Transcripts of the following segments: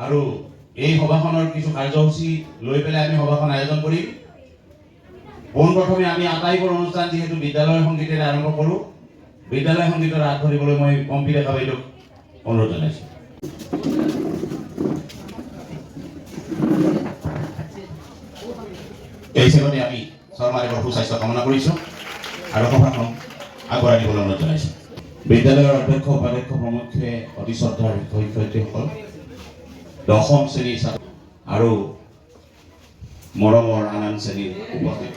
আৰু এই সভাখনৰ কিছু কাৰ্যসূচী লৈ পেলাই আমি সভাখন আয়োজন কৰিম। পোনপ্ৰথমে আমি আটাইবোৰ অনুষ্ঠান যিহেতু বিদ্যালয় সংগীতেৰে আৰম্ভ কৰোঁ, বিদ্যালয় সংগীতৰ হাত ধৰিবলৈ মই পম্পী ডেকা বাইদেউক অনুৰোধ জনাইছোঁ। এই চেগতে আমি শৰ্মাদেৱৰ সুস্বাস্থ্য কামনা কৰিছোঁ আৰু সভাখন আগবঢ়াই দিবলৈ অনুৰোধ জনাইছোঁ। বিদ্যালয়ৰ অধ্যক্ষ উপাধ্যক্ষ প্ৰমুখ্যে অতি শ্ৰদ্ধাৰ শিক্ষক শিক্ষয়িত্ৰীসকল, দশম শ্ৰেণীৰ ছাত্ৰ আৰু মৰমৰ আন শ্ৰেণীৰ উপস্থিত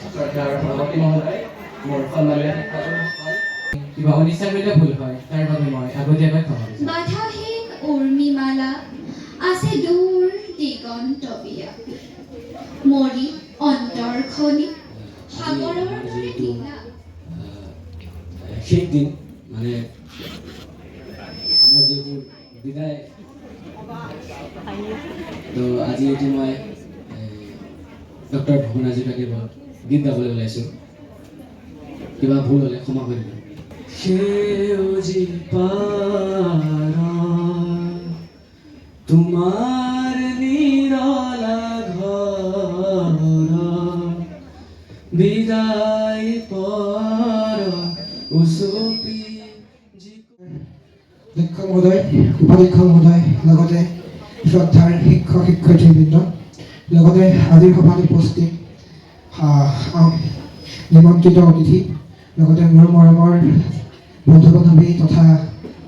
কিবা অনিচ্ছা কৰিলে ভুল হয়, তাৰ বাবে মই আগতীয়াকৈ ক্ষমা বিচাৰিছোঁ। বাধাহীন উৰ্মিমালা আছে দূৰ দিগন্ত বিয়াপি, মৰি অন্তৰখনি সাগৰৰ দৰে নীলা। শেষ দিন মানে আমাৰ যিহেতু বিদায়, তো আজি এটি মই ডক্টৰ ভূপেন হাজৰিকাদেৱৰ গীত গাবলৈ ওলাইছোঁ। কিবা ভুল হ'লে ক্ষমা কৰিব। সেউজী পাৰ তোমাৰ নিৰলা ঘৰ, বিদায় পৰ উচপি। অধ্যক্ষ মহোদয়, উপাধ্যক্ষ মহোদয়, লগতে শ্ৰদ্ধাৰ শিক্ষক শিক্ষয়িত্ৰীবৃন্দ, লগতে আজিৰ সভাত উপস্থিত নিমন্ত্ৰিত অতিথি, লগতে মোৰ মৰমৰ বন্ধু বান্ধৱী তথা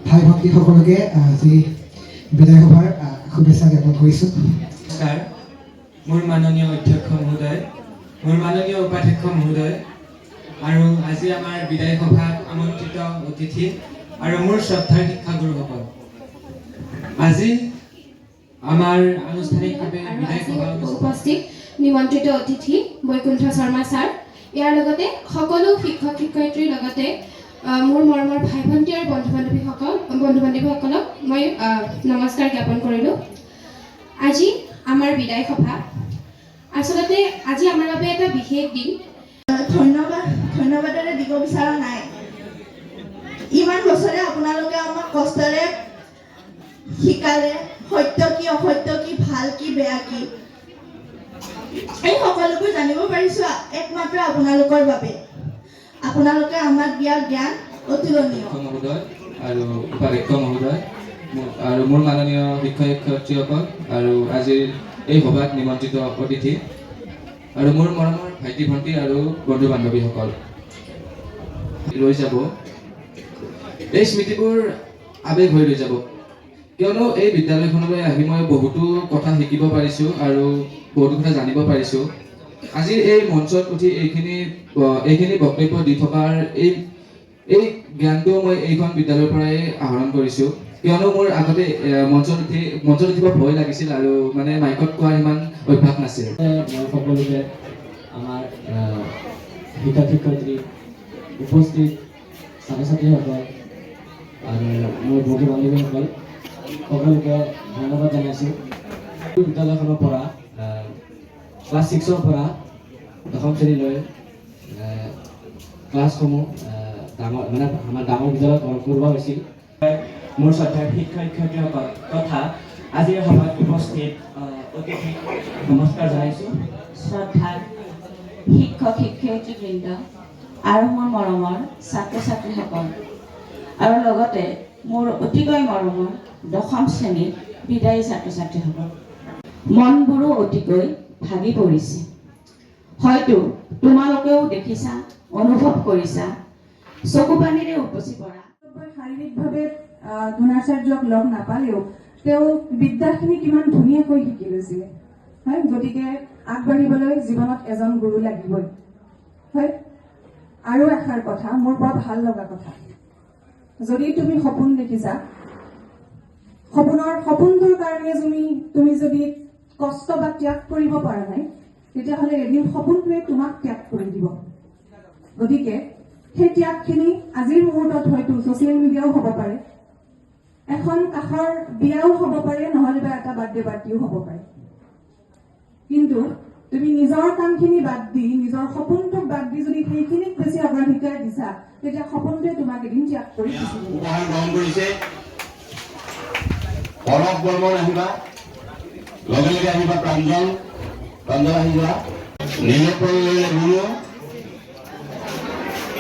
ভাই ভণ্টিসকলকে আজি বিদায় সভাৰ শুভেচ্ছা জ্ঞাপন কৰিছোঁ। নমস্কাৰ। মোৰ মাননীয় অধ্যক্ষ মহোদয়, মোৰ মাননীয় উপাধ্যক্ষ মহোদয়, আৰু আজি আমাৰ বিদায় সভাত আমন্ত্ৰিত অতিথি আৰু মোৰ শ্ৰদ্ধাৰ শিক্ষাগুৰুসকল, আজি আমাৰ আনুষ্ঠানিকভাৱে বিদায় সভা উপস্থিত নিমন্ত্ৰিত অতিথি বৈকুণ্ঠ শৰ্মা ছাৰ, ইয়াৰ লগতে সকলো শিক্ষক শিক্ষয়িত্ৰীৰ লগতে মোৰ মৰমৰ ভাই ভণ্টি আৰু বন্ধু বান্ধৱীসকলক মই নমস্কাৰ জ্ঞাপন কৰিলোঁ। আজি আমাৰ বিদায় সভা, আচলতে আজি আমাৰ বাবে এটা বিশেষ দিন। ধন্যবাদেৰে দিব বিচৰা নাই। ইমান বছৰে আপোনালোকে আমাক কষ্টেৰে শিকালে সত্য কি অসত্য কি ভাল কি বেয়া কি, এই সকলোবোৰ জানিব পাৰিছোঁ একমাত্ৰ আপোনালোকৰ বাবে। আপোনালোকে আমাক দিয়া জ্ঞান অতুলনীয়। মহোদয় আৰু উপাধ্যক্ষ মহোদয় আৰু মোৰ মাননীয় শিক্ষক শিক্ষয়িত্ৰীসকল আৰু আজিৰ এই সভাত নিমন্ত্ৰিত অতিথি আৰু মোৰ মৰমৰ ভাইটি ভণ্টি আৰু বন্ধু বান্ধৱীসকল, ৰৈ যাব এই স্মৃতিবোৰ আৱেগ হৈ ৰৈ যাব, কিয়নো এই বিদ্যালয়খনলৈ আহি মই বহুতো কথা শিকিব পাৰিছোঁ আৰু বহুতো কথা জানিব পাৰিছোঁ। আজিৰ এই মঞ্চত উঠি এইখিনি বক্তব্য দি থকাৰ এই জ্ঞানটো মই এইখন বিদ্যালয়ৰ পৰাই আহৰণ কৰিছোঁ, কিয়নো মোৰ আগতে মঞ্চত উঠিব ভয় লাগিছিল আৰু মানে মাইকত কোৱাৰ ইমান অভ্যাস নাছিল। মই সকলোকে আমাৰ শিক্ষক শিক্ষয়িত্ৰী, উপস্থিত ছাত্ৰ ছাত্ৰীসকল আৰু মোৰ বন্ধু বান্ধৱীসকল সকলোকে ধন্যবাদ জনাইছোঁ। বিদ্যালয়খনৰ পৰা ক্লাছ 6ৰ পৰা দশম শ্ৰেণীলৈ ক্লাছসমূহ আমাৰ ডাঙৰ বিদ্যালয়ত কৰোৱা হৈছিল। মোৰ শ্ৰদ্ধাৰ শিক্ষক শিক্ষয়িত্ৰীসকল তথা আজিৰ সভাত উপস্থিত অতিথিক নমস্কাৰ জনাইছোঁ। শ্ৰদ্ধাৰ শিক্ষক শিক্ষয়িত্ৰীবৃন্দ আৰু মোৰ মৰমৰ ছাত্ৰ ছাত্ৰীসকল, আৰু লগতে মোৰ অতিকৈ মৰমৰ দশম শ্ৰেণীৰ বিদায়ী ছাত্ৰ ছাত্ৰীসকল, মনবোৰো অতিকৈ ভাগি পৰিছে। হয়তো তোমালোকেও দেখিছা, অনুভৱ কৰিছা, চকু পানীৰে উপচি পৰা। শাৰীৰিকভাৱে দ্ৰোণাচাৰ্যক লগ নাপালেও তেওঁ বিদ্যাখিনি কিমান ধুনীয়াকৈ শিকি লৈছিলে, হয়। গতিকে আগবাঢ়িবলৈ জীৱনত এজন গুৰু লাগিবই, হয়। আৰু এষাৰ কথা, মোৰ বৰ ভাল লগা কথা, যদি তুমি সপোন দেখিছা, সপোনটোৰ কাৰণে তুমি যদি কষ্ট বা ত্যাগ কৰিব পৰা নাই, তেতিয়াহ'লে এদিন সপোনটোৱে তোমাক ত্যাগ কৰি দিব। গতিকে সেই ত্যাগখিনি আজিৰ মুহূৰ্তত হয়তো ছচিয়েল মিডিয়াও হ'ব পাৰে, এখন কাষৰ বিয়াও হ'ব পাৰে, নহ'লে বা এটা বাৰ্থডে পাৰ্টিও হ'ব পাৰে, কিন্তু তুমি নিজৰ কামখিনি বাদ দি, নিজৰ সপোনটোক বাদ দি যদি সেইখিনিক বেছি অগ্ৰাধিকাৰ দিছা, তেতিয়া সপোনটোৱে তোমাক এদিন ত্যাগ কৰি গুচি যাব। গ্ৰহণ কৰিছে। অলপ বৰ্মন আহিবা। লগে লগে আহিব প্ৰাঞ্জল আহি যোৱা নীলোৎপল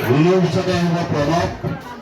ৰুণুৰ পিছতে আহিব প্ৰণৱ